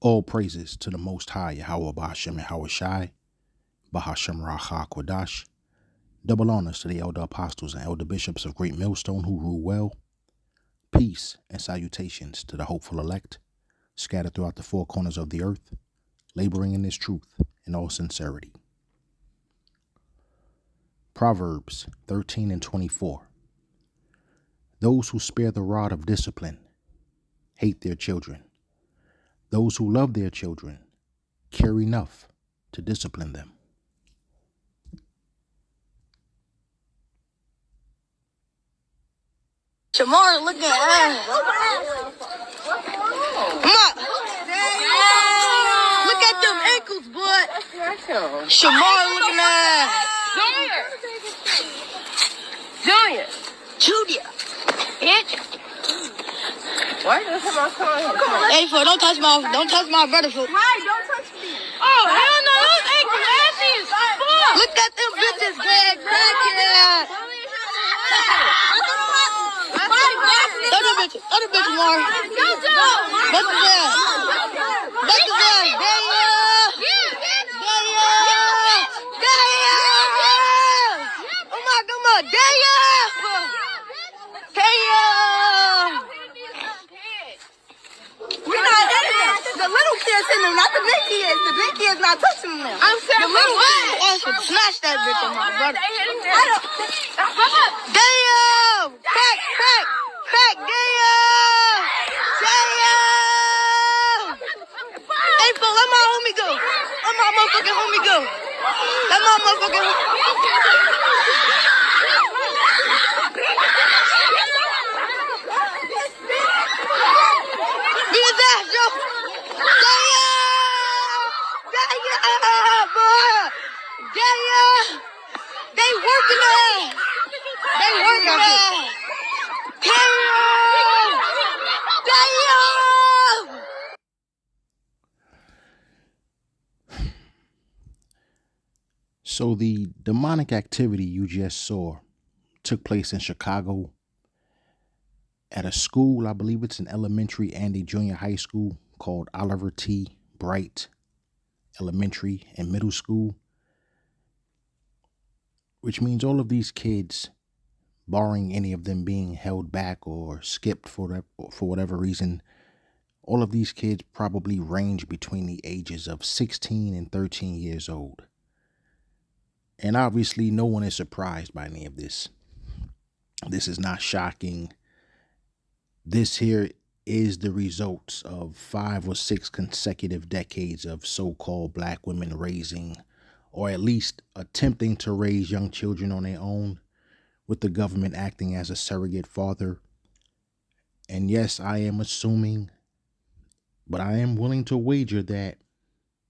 All praises to the Most High, Yahweh Bahashem and Hawashai, Bahashem Racha Kodash. Double honors to the elder apostles and elder bishops of Great Millstone who rule well. Peace and salutations to the hopeful elect, scattered throughout the four corners of the earth, laboring in this truth in all sincerity. Proverbs 13 and 24. Those who spare the rod of discipline hate their children. Those who love their children care enough to discipline them. Shamar looking at ass. Look at them ankles, boy. Shamar looking at ass. Junior. Bitch. Why does my son? Hey, fool, don't touch my brother, fool. Why? Don't touch me. Oh, hell no, those ankles ashy as fuck. Look at them bitches, man. Crackhead. Other bitches, Maury. Bust his ass. Bust his ass. Damn. Oh my God, damn. We're not hitting them. The little kids hitting them, not the big kids. The big kids not touching them. I'm saying The little kids should smash that bitch on my brother. Damn. Crack, damn. Hey, fool, let my homie go. Let my motherfucking homie go. Let my motherfucking Beat his ass, yo. Damn, boy. Damn. They working that. Damn. So the demonic activity you just saw took place in Chicago at a school, I believe it's an elementary and a junior high school called Oliver T. Bright Elementary and Middle School, which means all of these kids, barring any of them being held back or skipped for whatever reason, all of these kids probably range between the ages of 16 and 13 years old. And obviously no one is surprised by any of this. This is not shocking. This here is the results of 5 or 6 consecutive decades of so-called black women raising, or at least attempting to raise young children on their own, with the government acting as a surrogate father. And yes, I am assuming, but I am willing to wager that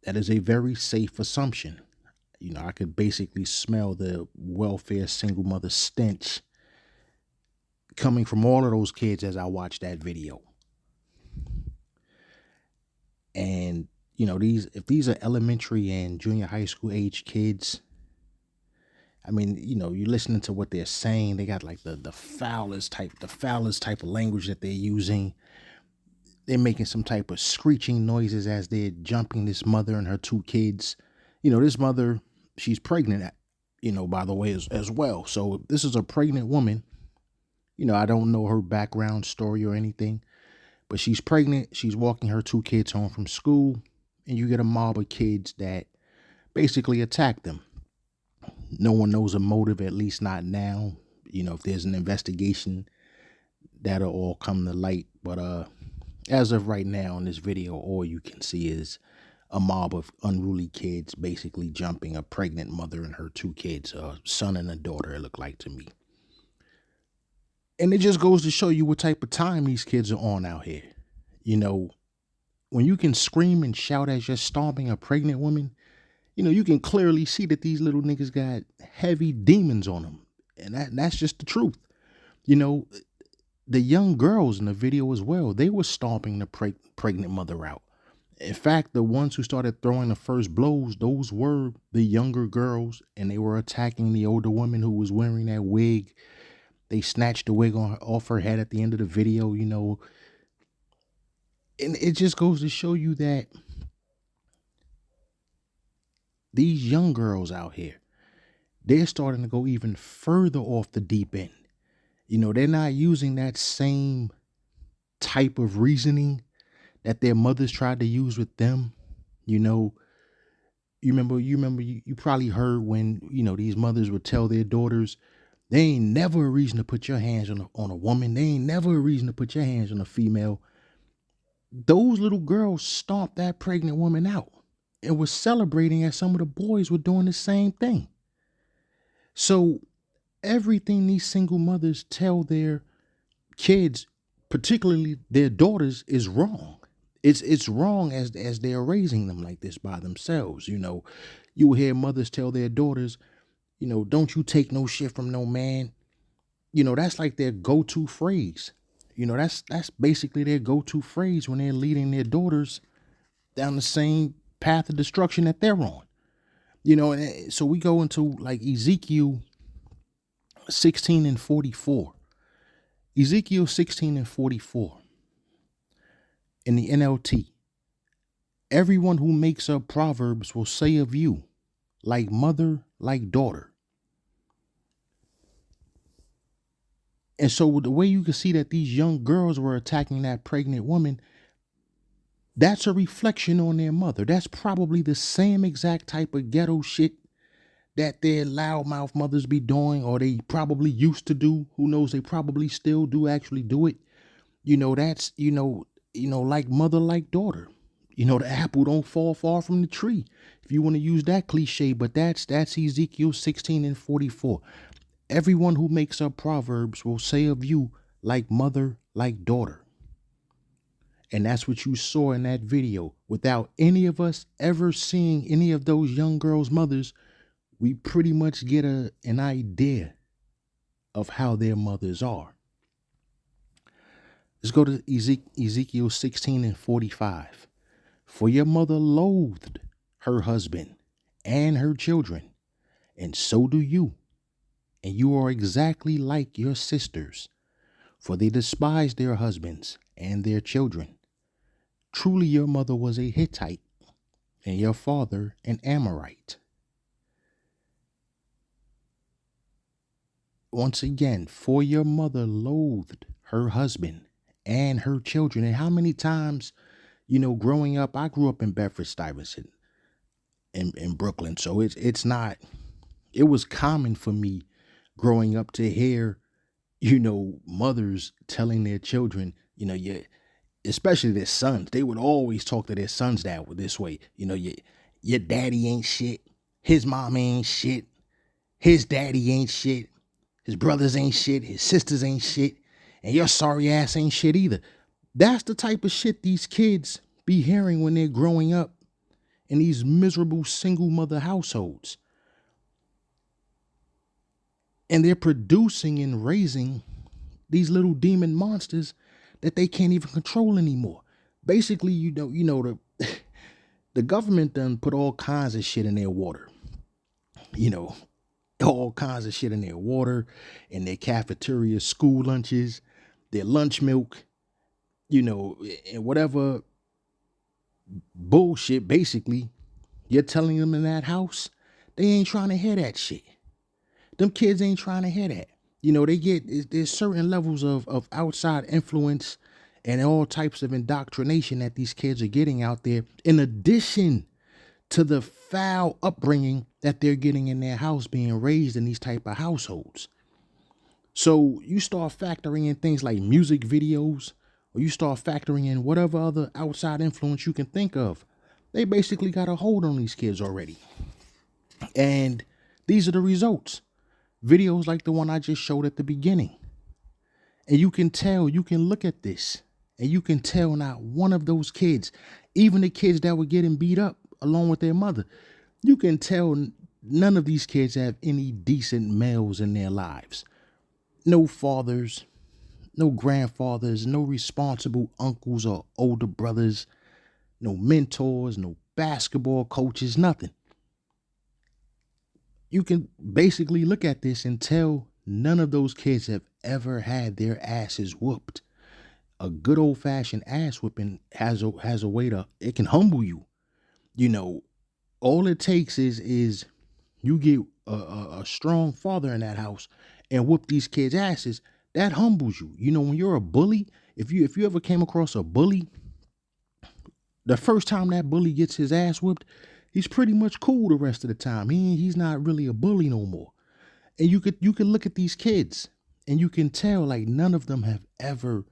that is a very safe assumption. You know, I could basically smell the welfare single mother stench coming from all of those kids as I watch that video. And, you know, if these are elementary and junior high school age kids, I mean, you know, you're listening to what they're saying. They got like the foulest type of language that they're using. They're making some type of screeching noises as they're jumping this mother and her 2 kids. You know, this mother, she's pregnant, you know, by the way, as well. So this is a pregnant woman. You know, I don't know her background story or anything, but she's pregnant. She's walking her 2 kids home from school, and you get a mob of kids that basically attack them. No one knows a motive, at least not now. You know, if there's an investigation, that'll all come to light. But as of right now in this video, all you can see is a mob of unruly kids basically jumping a pregnant mother and her 2 kids, a son and a daughter, it looked like to me. And it just goes to show you what type of time these kids are on out here. You know, when you can scream and shout as you're stomping a pregnant woman, you know, you can clearly see that these little niggas got heavy demons on them. And that's just the truth. You know, the young girls in the video as well, they were stomping the pregnant mother out. In fact, the ones who started throwing the first blows, those were the younger girls, and they were attacking the older woman who was wearing that wig. They snatched the wig off her head at the end of the video, you know. And it just goes to show you that these young girls out here, they're starting to go even further off the deep end. They're not using that same type of reasoning that their mothers tried to use with them. You know, you probably heard when, these mothers would tell their daughters, they ain't never a reason to put your hands on a woman. They ain't never a reason to put your hands on a female. Those little girls stomped that pregnant woman out and was celebrating as some of the boys were doing the same thing. So everything these single mothers tell their kids, particularly their daughters, is wrong. It's wrong as they're raising them like this by themselves. You will hear mothers tell their daughters, don't you take no shit from no man. That's like their go-to phrase. That's basically their go-to phrase when they're leading their daughters down the same path of destruction that they're on. And so we go into like Ezekiel 16 and 44. Ezekiel 16 and 44 in the NLT. Everyone who makes up proverbs will say of you, like mother, like daughter. And so the way you can see that these young girls were attacking that pregnant woman, that's a reflection on their mother. That's probably the same exact type of ghetto shit that their loudmouth mothers be doing, or they probably used to do. Who knows? They probably still do actually do it. That's, like mother, like daughter. The apple don't fall far from the tree, if you want to use that cliche, but that's Ezekiel 16 and 44. Everyone who makes up proverbs will say of you, like mother, like daughter. And that's what you saw in that video. Without any of us ever seeing any of those young girls' mothers, we pretty much get an idea of how their mothers are. Let's go to Ezekiel 16 and 45. For your mother loathed her husband and her children, and so do you. And you are exactly like your sisters, for they despise their husbands and their children. Truly your mother was a Hittite, and your father an Amorite. Once again, for your mother loathed her husband and her children. And how many times, growing up, I grew up in Bedford-Stuyvesant in Brooklyn. So it was common for me growing up to hear, mothers telling their children, especially their sons, they would always talk to their sons this way. Your daddy ain't shit. His mom ain't shit. His daddy ain't shit. His brothers ain't shit. His sisters ain't shit. And your sorry ass ain't shit either. That's the type of shit these kids be hearing when they're growing up in these miserable single mother households. And they're producing and raising these little demon monsters that they can't even control anymore. Basically, the the government done put all kinds of shit in their water. All kinds of shit in their water, in their cafeteria, school lunches, their lunch milk, and whatever bullshit, basically, you're telling them in that house, they ain't trying to hear that shit. Them kids ain't trying to hear that. There's certain levels of outside influence and all types of indoctrination that these kids are getting out there, in addition to the foul upbringing that they're getting in their house, being raised in these type of households. So you start factoring in things like music videos, or you start factoring in whatever other outside influence you can think of. They basically got a hold on these kids already. And these are the results. Videos like the one I just showed at the beginning. And you can look at this, and you can tell not one of those kids, even the kids that were getting beat up along with their mother, you can tell none of these kids have any decent males in their lives. No fathers, no grandfathers, no responsible uncles or older brothers, no mentors, no basketball coaches, nothing. You can basically look at this and tell none of those kids have ever had their asses whooped. a good old fashioned ass whipping has a way to, it can humble you. You know, all it takes is you get a strong father in that house and whoop these kids' asses. That humbles you. You know, when you're a bully, if you ever came across a bully, the first time that bully gets his ass whipped, he's pretty much cool the rest of the time. He's not really a bully no more. And you could look at these kids and you can tell like none of them have ever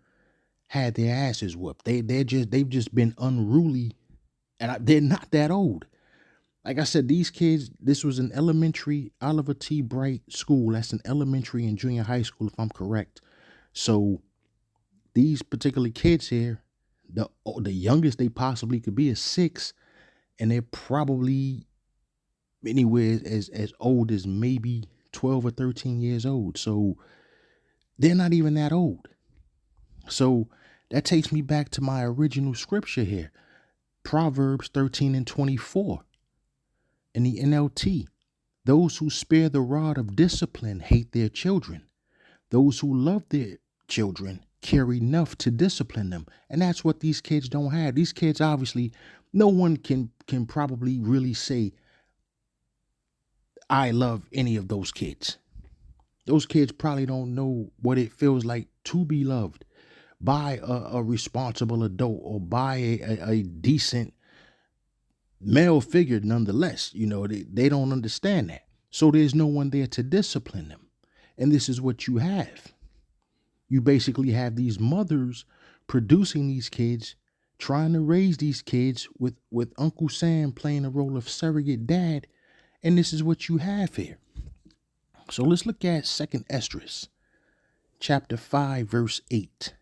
had their asses whooped. They've just been unruly, and they're not that old. Like I said, these kids, this was an elementary Oliver T. Bright school. That's an elementary and junior high school, if I'm correct. So these particular kids here, the youngest they possibly could be is 6, and they're probably anywhere as old as maybe 12 or 13 years old. So they're not even that old. So that takes me back to my original scripture here, Proverbs 13 and 24 in the NLT. Those who spare the rod of discipline hate their children. Those who love their children care enough to discipline them. And that's what these kids don't have. These kids, obviously, no one can probably really say, I love any of those kids. Those kids probably don't know what it feels like to be loved by a responsible adult or by a decent male figure nonetheless. You know, they don't understand that. So there's no one there to discipline them. And this is what you have. You basically have these mothers producing these kids, trying to raise these kids with Uncle Sam playing the role of surrogate dad. And this is what you have here. So let's look at 2nd Esdras, chapter 5, verse 8.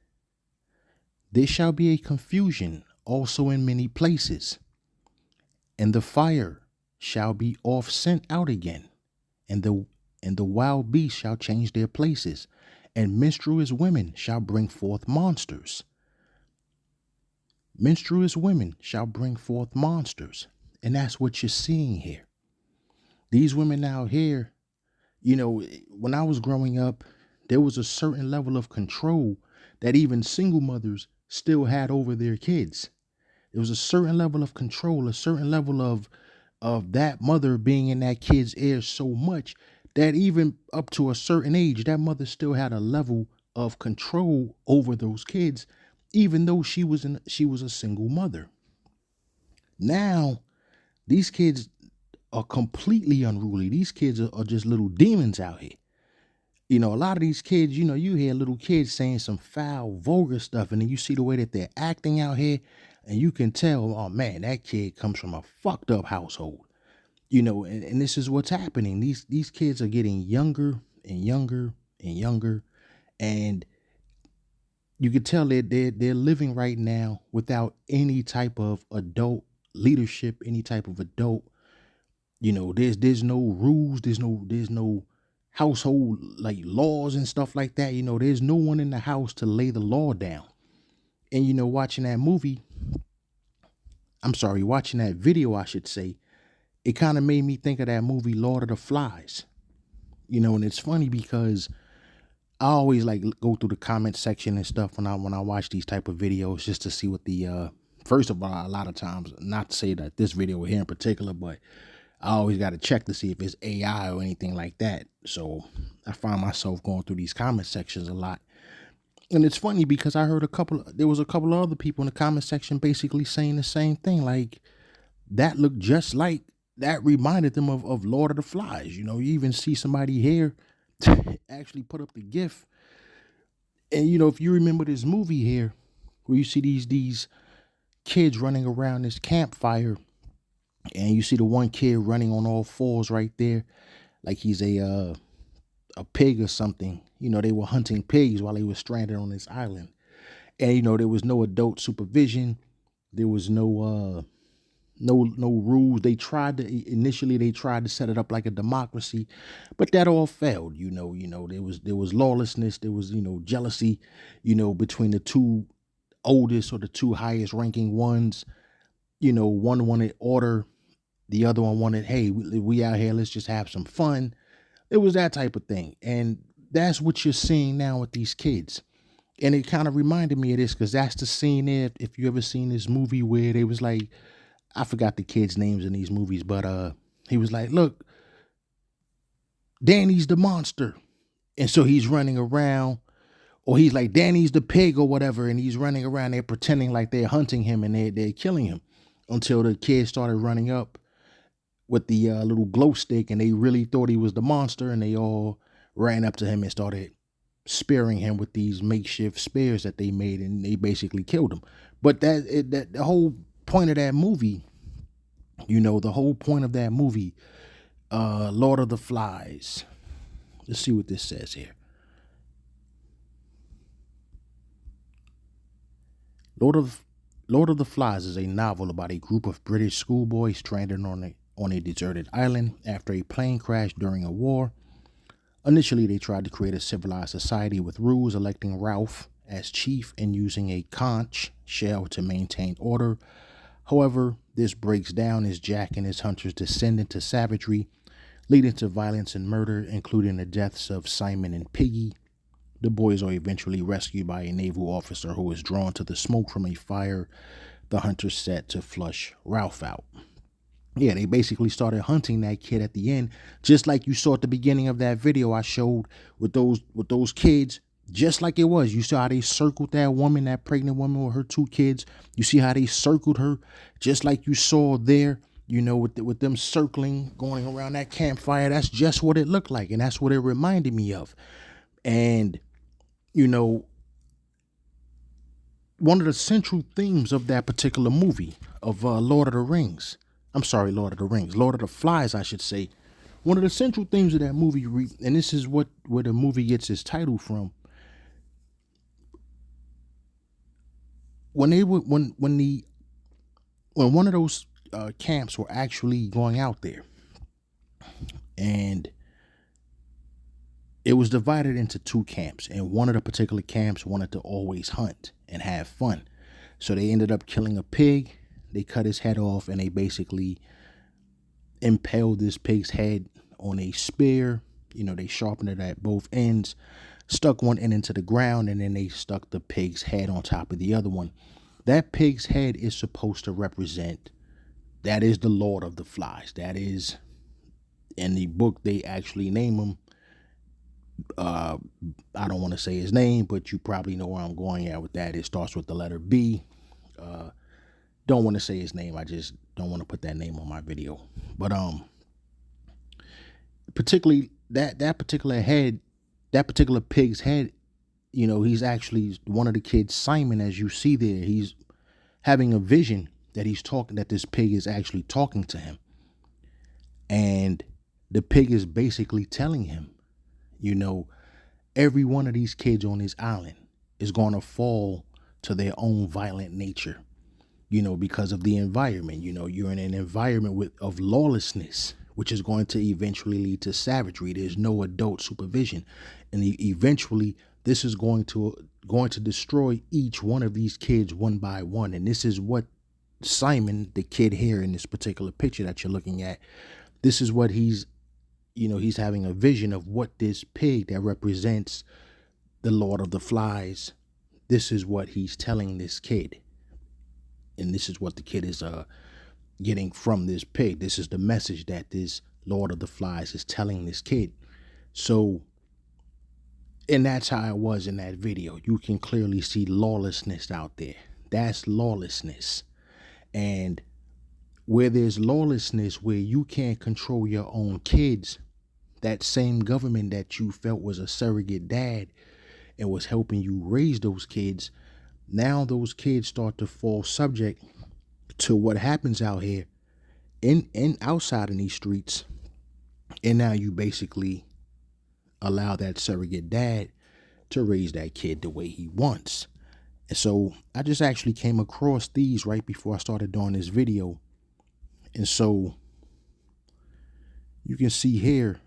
There shall be a confusion also in many places, and the fire shall be oft sent out again, and the wild beasts shall change their places, and menstruous women shall bring forth monsters. Menstruous women shall bring forth monsters. And that's what you're seeing here. These women out here, you know, when I was growing up, there was a certain level of control that even single mothers still had over their kids. There was a certain level of control, a certain level of that mother being in that kid's ear so much that even up to a certain age, that mother still had a level of control over those kids, even though she was a single mother. Now, these kids are completely unruly. These kids are just little demons out here. You know, a lot of these kids, you know, you hear little kids saying some foul, vulgar stuff, and then you see the way that they're acting out here, and you can tell, oh man, that kid comes from a fucked up household. You know, and this is what's happening. These kids are getting younger and younger and younger, and you can tell that they're living right now without any type of adult leadership, any type of adult. You know, there's no rules, there's no household like laws and stuff like that. You know, there's no one in the house to lay the law down. And you know, watching that video, I should say, it kind of made me think of that movie Lord of the Flies. You know, and it's funny because I always like go through the comment section and stuff when I watch these type of videos just to see what the first of all, a lot of times, not to say that this video here in particular, but I always got to check to see if it's AI or anything like that. So I find myself going through these comment sections a lot. And it's funny because I heard there was a couple of other people in the comment section basically saying the same thing. Like, that looked just like, that reminded them of Lord of the Flies. You know, you even see somebody here actually put up the GIF. And, you know, if you remember this movie here, where you see these kids running around this campfire, and you see the one kid running on all fours right there, like he's a pig or something. You know, they were hunting pigs while they were stranded on this island. And, you know, there was no adult supervision. There was no rules. They tried to set it up like a democracy, but that all failed. You know, there was lawlessness. There was, you know, jealousy, you know, between the two oldest or the two highest ranking ones. You know, one wanted order. The other one wanted, hey, we out here, let's just have some fun. It was that type of thing. And that's what you're seeing now with these kids. And it kind of reminded me of this because that's the scene there. If you ever seen this movie where they was like, I forgot the kids' names in these movies, but he was like, look, Danny's the monster. And so he's running around, or he's like, Danny's the pig or whatever, and he's running around there pretending like they're hunting him and they're killing him until the kids started running up with the little glow stick and they really thought he was the monster and they all ran up to him and started spearing him with these makeshift spears that they made and they basically killed him. But that the whole point of that movie, the whole point of that movie, Lord of the Flies. Let's see what this says here. Lord of Lord of the Flies is a novel about a group of British schoolboys stranded on a deserted island after a plane crash during a war. Initially, they tried to create a civilized society with rules, electing Ralph as chief and using a conch shell to maintain order. However, this breaks down as Jack and his hunters descend into savagery, leading to violence and murder, including the deaths of Simon and Piggy. The boys are eventually rescued by a naval officer who is drawn to the smoke from a fire the hunters set to flush Ralph out. Yeah, they basically started hunting that kid at the end, just like you saw at the beginning of that video I showed with those kids, just like it was. You saw how they circled that woman, that pregnant woman with her 2 kids. You see how they circled her, just like you saw there, with them circling, going around that campfire. That's just what it looked like, and that's what it reminded me of. And, one of the central themes of that particular movie, of Lord of the Rings, Lord of the Rings, Lord of the Flies, I should say. One of the central themes of that movie, and this is where the movie gets its title from. When one of those camps were actually going out there, and it was divided into 2 camps, and one of the particular camps wanted to always hunt and have fun, so they ended up killing a pig. They cut his head off and they basically impaled this pig's head on a spear. They sharpened it at both ends, stuck one end into the ground, and then they stuck the pig's head on top of the other one. That pig's head is supposed to represent, that is the Lord of the Flies. That is, in the book, they actually name him. I don't want to say his name, but you probably know where I'm going at with that. It starts with the letter B. Don't want to say his name. I just don't want to put that name on my video. But particularly that particular head, that particular pig's head, he's actually one of the kids, Simon, as you see there. He's having a vision that this pig is actually talking to him. And the pig is basically telling him, every one of these kids on this island is going to fall to their own violent nature. Because of the environment. You're in an environment of lawlessness, which is going to eventually lead to savagery. There's no adult supervision, and eventually this is going to destroy each one of these kids one by one. And this is what Simon, the kid here in this particular picture that you're looking at, this is what he's having a vision of what this pig that represents the Lord of the Flies, this is what he's telling this kid. And this is what the kid is getting from this pig. This is the message that this Lord of the Flies is telling this kid. So, and that's how it was in that video. You can clearly see lawlessness out there. That's lawlessness. And where there's lawlessness, where you can't control your own kids, that same government that you felt was a surrogate dad and was helping you raise those kids, now those kids start to fall subject to what happens out here in outside in these streets. And now you basically allow that surrogate dad to raise that kid the way he wants. And so I just actually came across these right before I started doing this video. And so you can see here,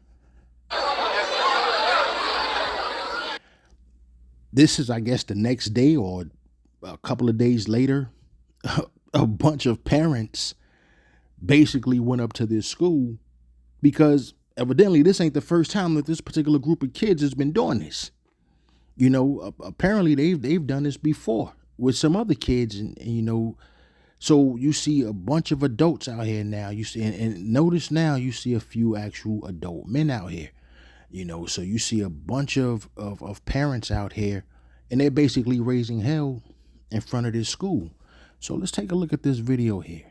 this is, I guess, the next day or a couple of days later, a bunch of parents basically went up to this school because evidently this ain't the first time that this particular group of kids has been doing this. Apparently they've done this before with some other kids, and so you see a bunch of adults out here now. You see, and notice now you see a few actual adult men out here. So you see a bunch of parents out here, and they're basically raising hell in front of this school. So let's take a look at this video here.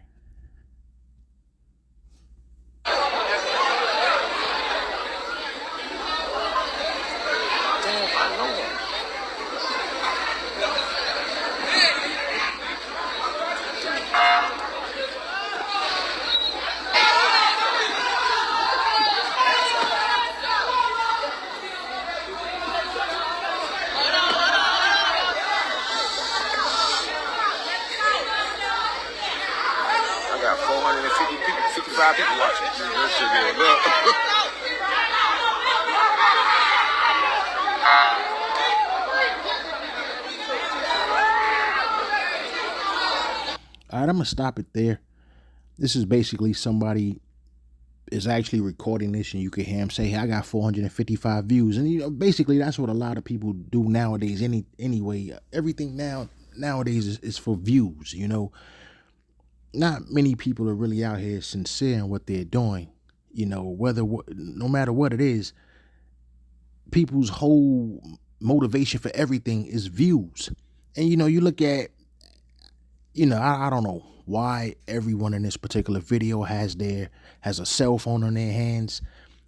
I got 450 people, 55 people watching. That shit going up. All right, I'm gonna stop it there. This is basically somebody is actually recording this, and you can hear him say, "Hey, I got 455 views," and basically that's what a lot of people do nowadays. Anyway, everything nowadays is for views. Not many people are really out here sincere in what they're doing. No matter what it is, people's whole motivation for everything is views. And you look at, I don't know why everyone in this particular video has a cell phone on their hands,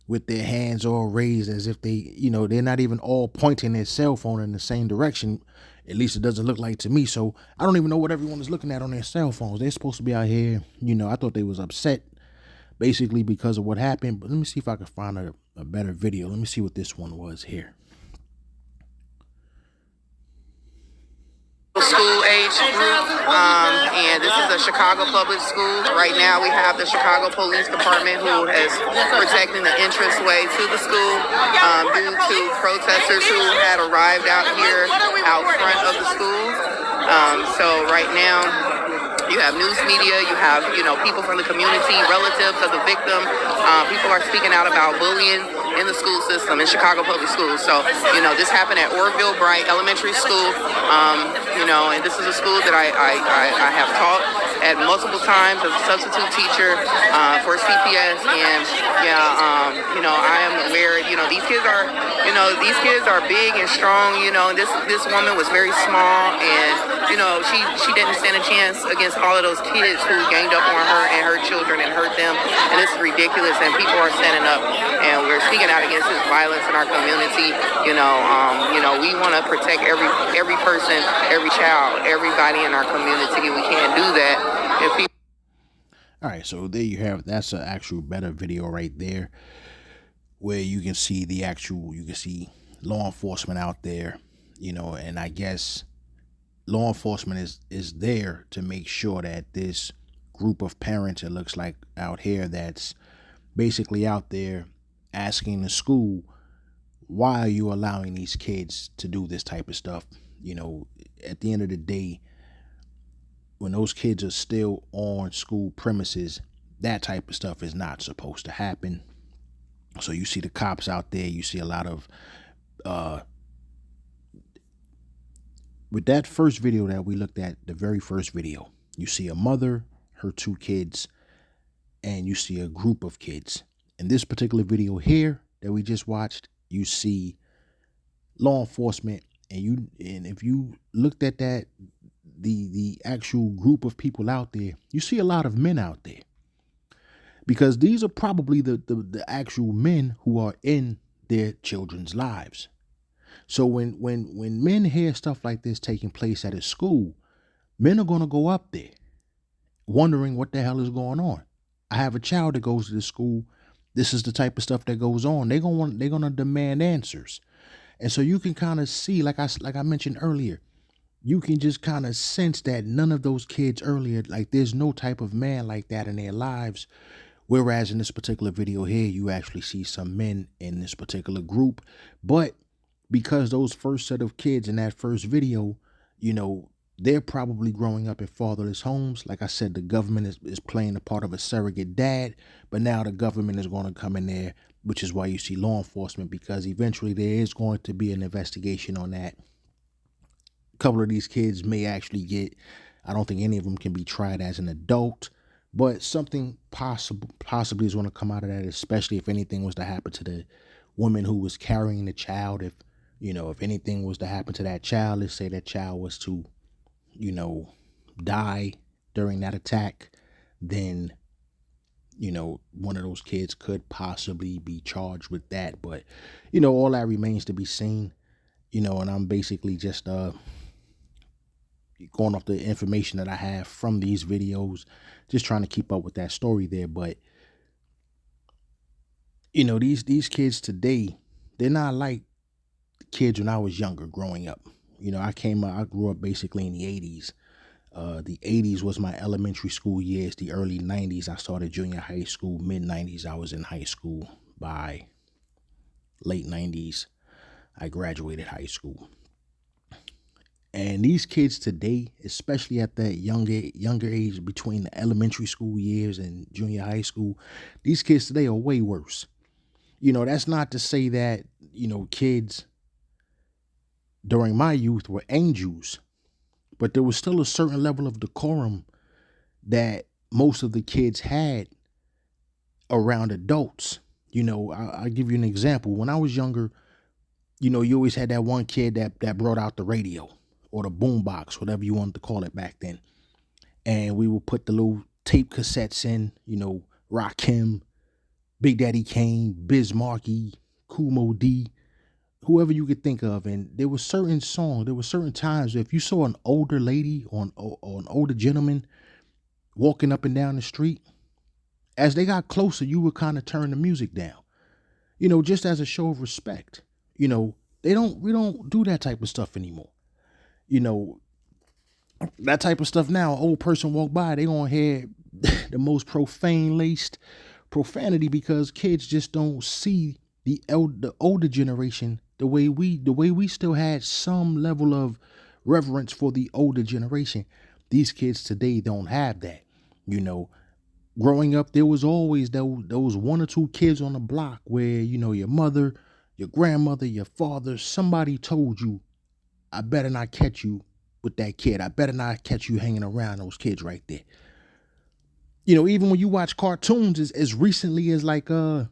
with their hands all raised as if they're not even all pointing their cell phone in the same direction. At least it doesn't look like to me. So I don't even know what everyone is looking at on their cell phones. They're supposed to be out here. I thought they was upset basically because of what happened. But let me see if I can find a better video. Let me see what this one was here. School age group, and this is a Chicago public school. Right now we have the Chicago Police Department who is protecting the entranceway to the school due to protesters who had arrived out here out front of the school. So right now you have news media, you have people from the community, relatives of the victim. People are speaking out about bullying in the school system, in Chicago public schools. So, this happened at Orville Bright Elementary School, and this is a school that I have taught at multiple times as a substitute teacher for CPS. And I am aware, these kids are big and strong, and this woman was very small, and, she didn't stand a chance against all of those kids who ganged up on her and her children and hurt them. And it's ridiculous, and people are standing up, and we're speaking out against this violence in our community. We want to protect every person, every child, everybody in our community. We can't do that if people. All right, so there you have it. That's an actual better video right there, where you can see law enforcement out there, and I guess law enforcement is there to make sure that this group of parents, it looks like out here, that's basically out there asking the school, why are you allowing these kids to do this type of stuff? At the end of the day, when those kids are still on school premises, that type of stuff is not supposed to happen. So you see the cops out there, you see a lot of with that first video that we looked at, the very first video, you see a mother, her two kids, and you see a group of kids. In this particular video here that we just watched, you see law enforcement, and if you looked at that, the actual group of people out there, you see a lot of men out there, because these are probably the actual men who are in their children's lives. So when men hear stuff like this taking place at a school, men are going to go up there wondering what the hell is going on. I have a child that goes to the school. This is the type of stuff that goes on. They're gonna demand answers. And so you can kind of see, like I mentioned earlier, you can just kind of sense that none of those kids earlier, like there's no type of man like that in their lives. Whereas in this particular video here, you actually see some men in this particular group. But because those first set of kids in that first video, they're probably growing up in fatherless homes. Like I said, the government is playing the part of a surrogate dad, but now the government is going to come in there, which is why you see law enforcement, because eventually there is going to be an investigation on that. A couple of these kids may actually get, I don't think any of them can be tried as an adult, but something possibly is going to come out of that, especially if anything was to happen to the woman who was carrying the child. If, if anything was to happen to that child, let's say that child was to, die during that attack, then, one of those kids could possibly be charged with that. But, all that remains to be seen, and I'm basically just going off the information that I have from these videos, just trying to keep up with that story there. But, these kids today, they're not like kids when I was younger growing up. I grew up basically in the 80s. The 80s was my elementary school years. The early 90s, I started junior high school. Mid 90s, I was in high school. By late 90s, I graduated high school. And these kids today, especially at that younger age, between the elementary school years and junior high school, these kids today are way worse. That's not to say that, kids during my youth were angels, but there was still a certain level of decorum that most of the kids had around adults. I'll give you an example. When I was younger, you always had that one kid that brought out the radio or the boom box, whatever you wanted to call it back then. And we would put the little tape cassettes in, Rakim, Big Daddy Kane, Biz Markie, Kumo D, whoever you could think of. And there were certain songs, there were certain times if you saw an older lady or an older gentleman walking up and down the street, as they got closer, you would kind of turn the music down, just as a show of respect. We don't do that type of stuff anymore. That type of stuff now, an old person walk by, they gonna hear the most profane laced profanity, because kids just don't see the older generation the way we still had some level of reverence for the older generation. These kids today don't have that. Growing up, there was always those one or two kids on the block where, your mother, your grandmother, your father, somebody told you, I better not catch you with that kid. I better not catch you hanging around those kids right there. Even when you watch cartoons as recently as like, I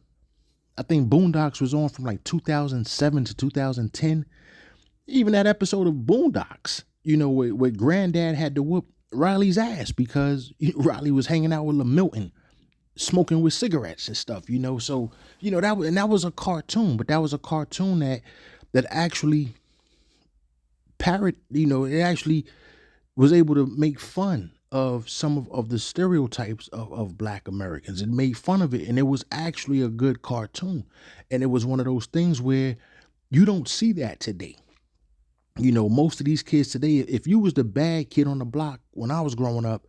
think Boondocks was on from like 2007 to 2010. Even that episode of Boondocks, where Granddad had to whoop Riley's ass because Riley was hanging out with Lil Milton, smoking with cigarettes and stuff, So, that was a cartoon, but that was a cartoon that actually it actually was able to make fun of some of the stereotypes of Black Americans. It made fun of it, and it was actually a good cartoon. And it was one of those things where you don't see that today. Most of these kids today, if you was the bad kid on the block when I was growing up,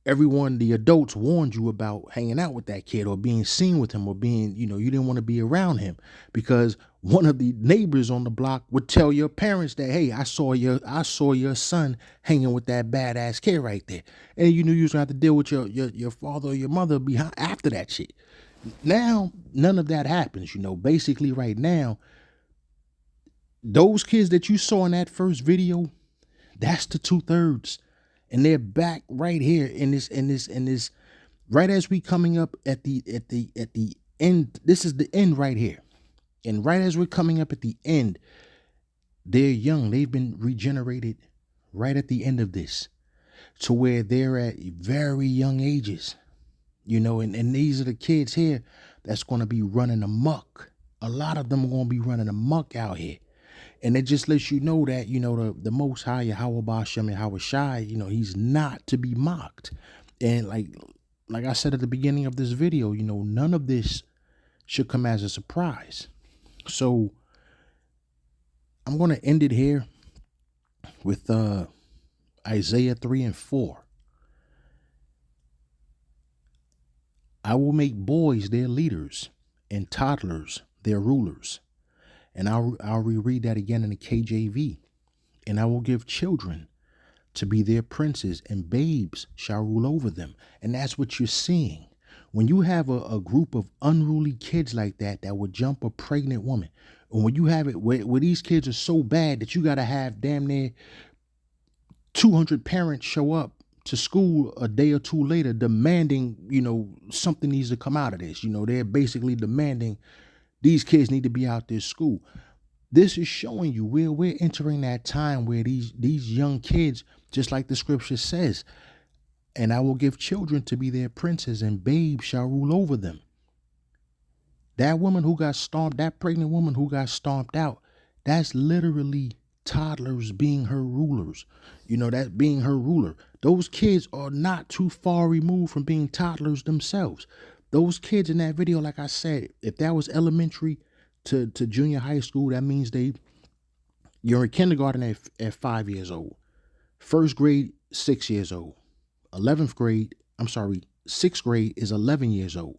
the adults warned you about hanging out with that kid or being seen with him or being, you didn't want to be around him, because one of the neighbors on the block would tell your parents that, hey, I saw your son hanging with that badass kid right there. And you knew you was gonna have to deal with your father or your mother behind after that shit. Now, none of that happens, basically right now, those kids that you saw in that first video, that's the 2/3. And they're back right here in this, right as we coming up at the end. This is the end right here. And right as we're coming up at the end, they're young. They've been regenerated right at the end of this, to where they're at very young ages, and these are the kids here that's going to be running amok. A lot of them are going to be running amok out here. And it just lets you know that, the Most High, Yahweh Bashem, Yahweh Shai, he's not to be mocked. And like I said at the beginning of this video, none of this should come as a surprise. So I'm going to end it here with Isaiah 3 and 4. I will make boys their leaders and toddlers their rulers. And I'll reread that again in the KJV. And I will give children to be their princes, and babes shall rule over them. And that's what you're seeing. When you have a group of unruly kids like that would jump a pregnant woman, and when you have it where these kids are so bad that you got to have damn near 200 parents show up to school a day or two later demanding, something needs to come out of this. They're basically demanding these kids need to be out this school. This is showing you we're entering that time where these young kids, just like the scripture says, and I will give children to be their princes, and babes shall rule over them. That woman who got stomped, that pregnant woman who got stomped out, that's literally toddlers being her rulers. That being her ruler. Those kids are not too far removed from being toddlers themselves. Those kids in that video, like I said, if that was elementary to junior high school, that means you're in kindergarten at 5 years old. First grade, 6 years old. 6th grade is 11 years old.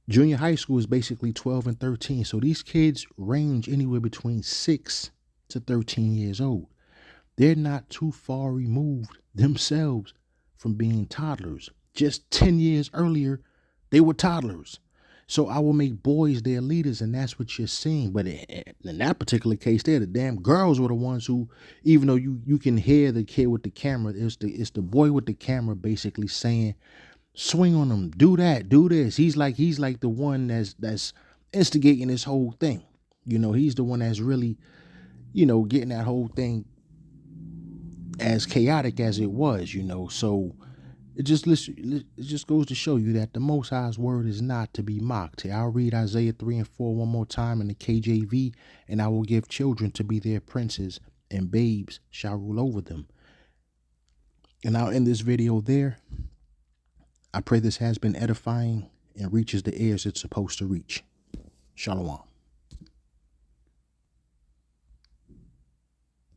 Junior high school is basically 12 and 13. So these kids range anywhere between 6 to 13 years old. They're not too far removed themselves from being toddlers. Just 10 years earlier, they were toddlers. So I will make boys their leaders, and that's what you're seeing. But in that particular case, the damn girls were the ones who, even though you can hear the kid with the camera, it's the boy with the camera basically saying, swing on them, do that, do this. He's like the one that's instigating this whole thing. He's the one that's really, getting that whole thing as chaotic as it was, So it just goes to show you that the Most High's word is not to be mocked. I'll read Isaiah 3 and 4 one more time in the KJV, and I will give children to be their princes, and babes shall rule over them. And I'll end this video there. I pray this has been edifying and reaches the ears it's supposed to reach. Shalom.